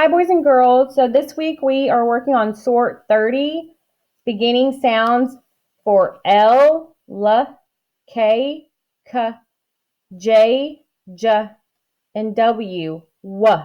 Hi, boys and girls. So this week we are working on Sort 30, beginning sounds for L, L, K, K, J, J, and W, W.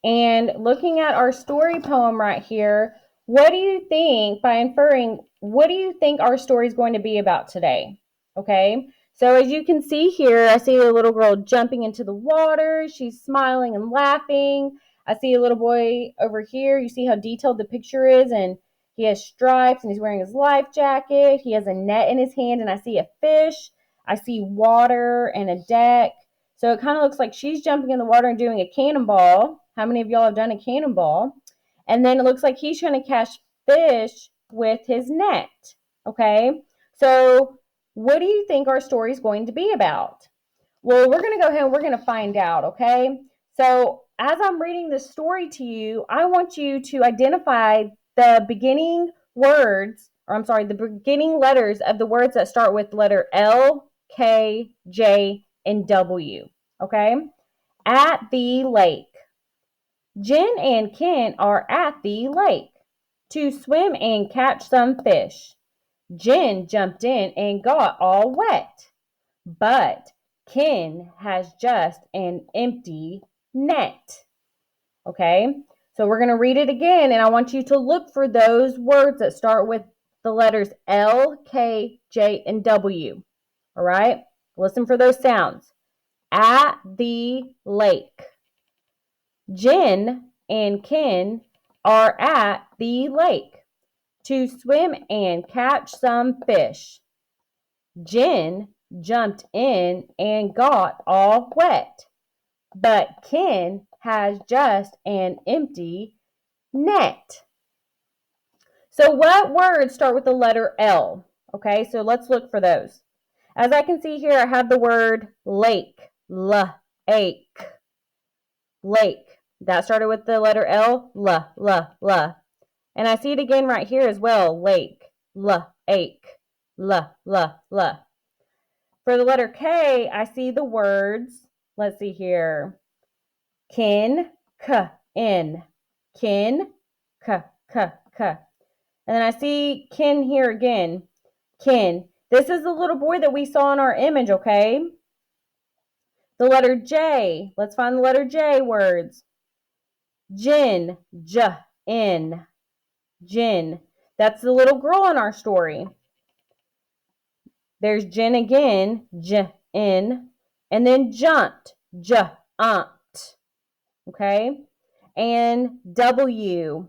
And looking at our story poem right here, what do you think, by inferring, what do you think our story is going to be about today? Okay, so as you can see here, I see a little girl jumping into the water. She's smiling and laughing. I see a little boy over here. You see how detailed the picture is, and he has stripes and he's wearing his life jacket. He has a net in his hand, and I see a fish. I see water and a deck. So it kind of looks like she's jumping in the water and doing a cannonball. How many of y'all have done a cannonball? And then it looks like he's trying to catch fish with his net. Okay, so what do you think our story is going to be about? Well, we're going to go ahead and we're going to find out, okay? So as I'm reading this story to you, I want you to identify the beginning words, or I'm sorry, the beginning letters of the words that start with letter L, K, J, and W, okay? At the lake. Jen and Ken are at the lake to swim and catch some fish. Jen jumped in and got all wet, but Ken has just an empty net. Okay, so we're going to read it again, and I want you to look for those words that start with the letters L, K, J, and W. All right, listen for those sounds. At the lake. Jen and Ken are at the lake to swim and catch some fish. Jen jumped in and got all wet, but Ken has just an empty net. So what words start with the letter L? Okay, so let's look for those. As I can see here, I have the word lake, l-ake, lake. That started with the letter L, l. And I see it again right here as well, lake, l-ake, l. For the letter K, I see the words, let's see here, kin, k, in, kin, k. And then I see kin here again, kin. This is the little boy that we saw in our image, okay? The letter J, let's find the letter J words. Jin, j, in, Jin. That's the little girl in our story. There's Jen again, j, in, and then jumped, j, umped, okay? And W,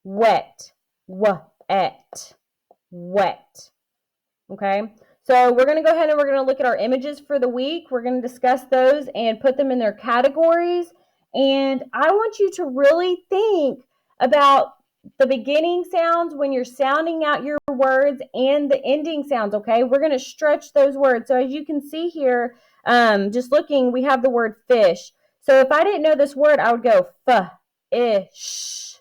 wet, w-et, wet, okay? So we're going to go ahead and we're going to look at our images for the week. We're going to discuss those and put them in their categories. And I want you to really think about the beginning sounds when you're sounding out your words and the ending sounds, okay? We're going to stretch those words. So as you can see here, just looking, we have the word fish. So if I didn't know this word, I would go f-ish,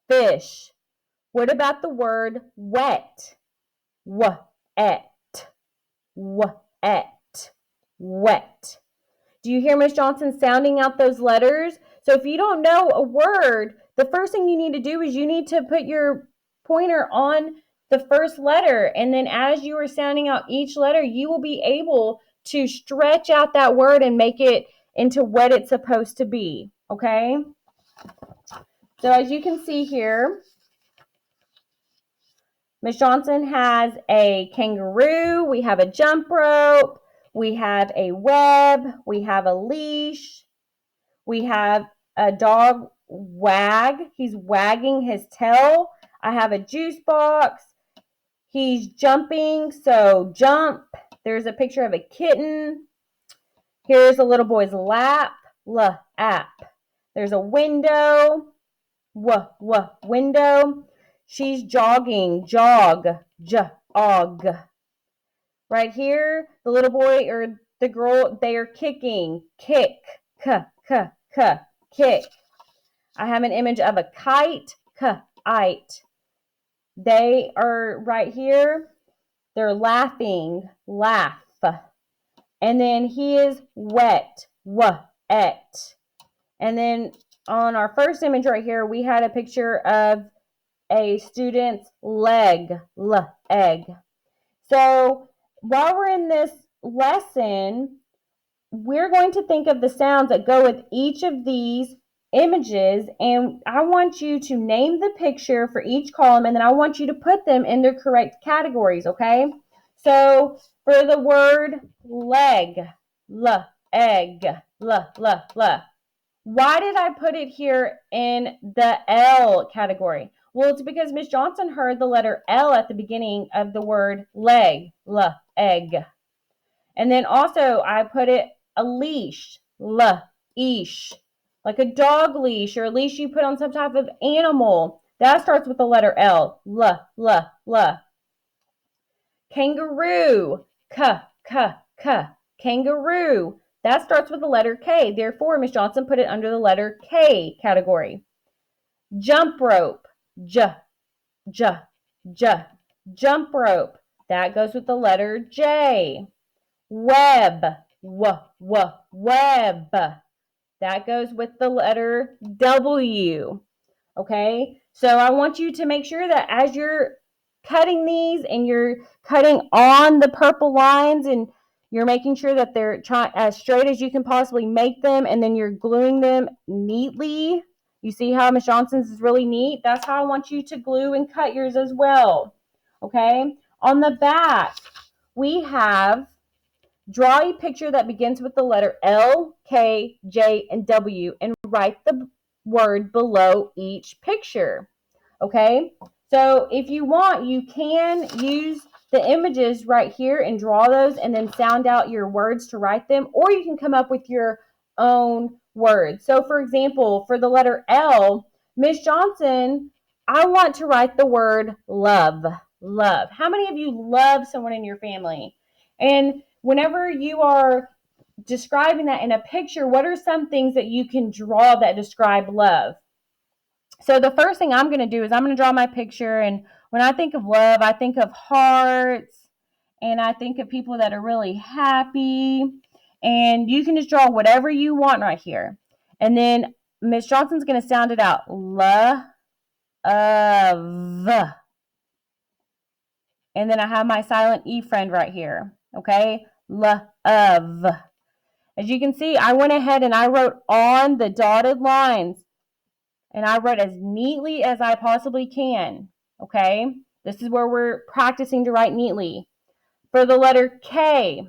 fish. What about the word wet? W-et, wet, wet. Do you hear Miss Johnson sounding out those letters? So if you don't know a word, the first thing you need to do is you need to put your pointer on the first letter. And then as you are sounding out each letter, you will be able to stretch out that word and make it into what it's supposed to be. Okay? So as you can see here, Miss Johnson has a kangaroo. We have a jump rope. We have a web. We have a leash. We have a dog wag. He's wagging his tail. I have a juice box. He's jumping, so jump. There's a picture of a kitten. Here's a little boy's lap. L-ap. There's a window. Window. She's jogging. Jog. J-og. Right here, the little boy or the girl, they are kicking. Kick. Kick. I have an image of a kite. Kite. They are right here. They're laughing. Laugh. And then he is wet. Wet. And then on our first image right here, we had a picture of a student's leg, egg. So while we're in this lesson, we're going to think of the sounds that go with each of these images, and I want you to name the picture for each column, and then I want you to put them in their correct categories, okay? So for the word leg, egg, why did I put it here in the L category? Well, it's because Miss Johnson heard the letter L at the beginning of the word leg, egg. And then also I put it a leash, leash, like a dog leash or a leash you put on some type of animal. That starts with the letter L, Kangaroo, kangaroo. That starts with the letter K. Therefore, Miss Johnson put it under the letter K category. Jump rope, jump rope. That goes with the letter J. Web, web. That goes with the letter W. Okay, so I want you to make sure that as you're cutting these and you're cutting on the purple lines and you're making sure that they're as straight as you can possibly make them, and then you're gluing them neatly. You see how Miss Johnson's is really neat? That's how I want you to glue and cut yours as well. Okay, on the back, we have draw a picture that begins with the letter L, K, J, and W, and write the word below each picture. Okay, so if you want, you can use the images right here and draw those and then sound out your words to write them, or you can come up with your own words. So for example, for the letter L, Miss Johnson, I want to write the word love. How many of you love someone in your family? And whenever you are describing that in a picture, what are some things that you can draw that describe love? So the first thing I'm going to do is I'm going to draw my picture, and when I think of love, I think of hearts, and I think of people that are really happy, and you can just draw whatever you want right here. And then Miss Johnson's going to sound it out. Love. And then I have my silent E friend right here. Okay? Love. As you can see, I went ahead and I wrote on the dotted lines, and I wrote as neatly as I possibly can. Okay? This is where we're practicing to write neatly. For the letter K,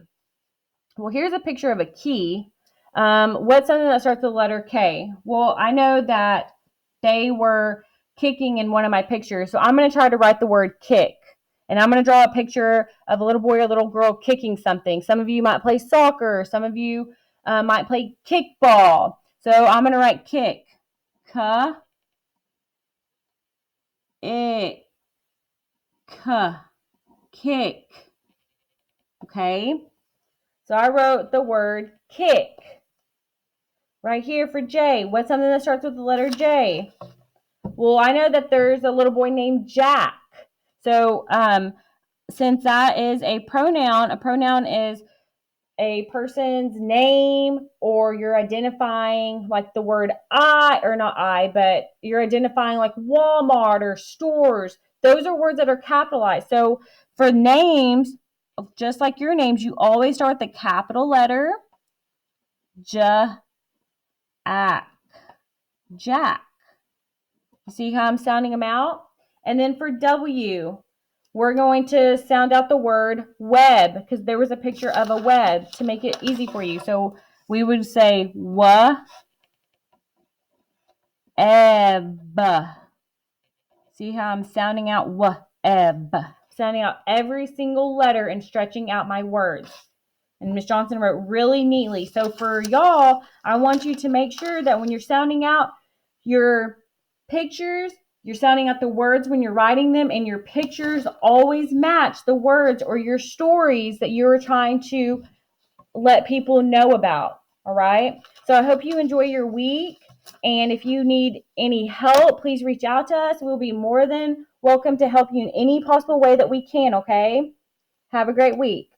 well, here's a picture of a key. What's something that starts with the letter K? Well, I know that they were kicking in one of my pictures, so I'm going to try to write the word kick. And I'm going to draw a picture of a little boy or little girl kicking something. Some of you might play soccer. Some of you might play kickball. So I'm going to write kick. Kick. Okay. So I wrote the word kick. Right here for J. What's something that starts with the letter J? Well, I know that there's a little boy named Jack. So since that is a pronoun is a person's name, or you're identifying like the word I, or not I, but you're identifying like Walmart or stores. Those are words that are capitalized. So for names, just like your names, you always start with the capital letter Jack. Jack. You see how I'm sounding them out? And then for W, we're going to sound out the word web, because there was a picture of a web to make it easy for you. So we would say eb. See how I'm sounding out eb. Sounding out every single letter and stretching out my words. And Miss Johnson wrote really neatly. So for y'all, I want you to make sure that when you're sounding out your pictures, you're sounding out the words when you're writing them, and your pictures always match the words or your stories that you're trying to let people know about. All right. So I hope you enjoy your week. And if you need any help, please reach out to us. We'll be more than welcome to help you in any possible way that we can. Okay. Have a great week.